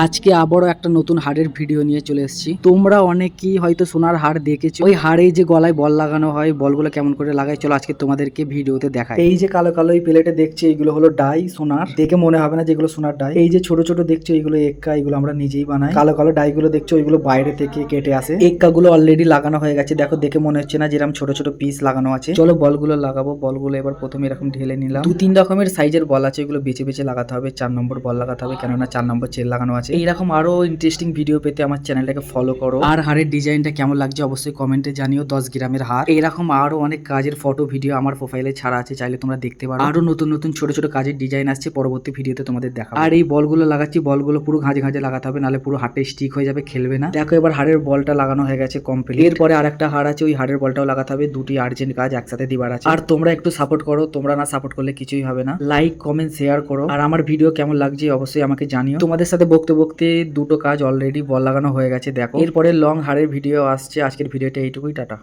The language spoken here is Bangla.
আজকে আবারও একটা নতুন হাড়ের ভিডিও নিয়ে চলে এসেছি। তোমরা অনেকেই হয়তো সোনার হাড় দেখেছো, ওই হাড়ে যে গলায় বল লাগানো হয়, বলগুলো কেমন করে লাগায় চলো আজকে তোমাদেরকে ভিডিওতে দেখাই। এই যে কালো কালো এই প্লেটে দেখছো, এইগুলো হলো ডাই সোনার। দেখে মনে হবে না যেগুলো সোনার ডাই। এই যে ছোট ছোট দেখছো এইগুলো এক্কা, এগুলো আমরা নিজেই বানাই। কালো কালো ডাই গুলো দেখছো ওইগুলো বাইরে থেকে কেটে আসে। এক্কা গুলো অলরেডি লাগানো হয়ে গেছে, দেখো দেখে মনে হচ্ছে না যেরকম ছোট ছোট পিস লাগানো আছে। চলো বলগুলো লাগাবো। বলগুলো এবার প্রথমে এরকম ঢেলে নিলাম। 2-3 রকমের সাইজের বল আছে, এগুলো বেছে বেছে লাগাতে হবে। 4 নম্বর বল লাগাতে হবে, কেননা 4 নম্বর চেল লাগানো আছে। এইরকম আরো ইন্টারেস্টিং ভিডিও পেতে আমার চ্যানেলটাকে ফলো করো। আর হাড়ের ডিজাইনটা কেমন লাগছে অবশ্যই কমেন্টে জানিও। 10 গ্রামের হার, এইরকম আরো অনেক কাজের ফটো ভিডিও আমার প্রোফাইলে ছাড়া আছে, চাইলে তোমরা দেখতে পারো। আরো নতুন নতুন ছোট ছোট কাজের ডিজাইন আসছে, পরবর্তী ভিডিওতে তোমাদের দেখাবো। আর এই বলগুলো লাগাচ্ছি, বলগুলো পুরো ঘাঁজে ঘাঁজে লাগাতে হবে, নাহলে পুরো হাড়ে স্টিক হয়ে যাবে, খেলবে না। দেখো এবার হাড়ের বলটা লাগানো হয়ে গেছে কমপ্লিট। এরপরে আরেকটা হাড় আছে, ওই হাড়ের বলটাও লাগাতে হবে। দুটি আর্জেন্ট কাজ একসাথে দিবার আছে। আর তোমরা একটু সাপোর্ট করো, তোমরা না সাপোর্ট করলে কিছুই হবে না। লাইক কমেন্ট শেয়ার করো। আর আমার ভিডিও কেমন লাগছে অবশ্যই আমাকে জানিও। তোমাদের সাথে বকতে বকতে দুটো কাজ অলরেডি বল লাগানো হয়ে গেছে, দেখো। এরপরে লং হাড়ের ভিডিও আসছে। আজকের ভিডিওটা এইটুকুই, টাটা।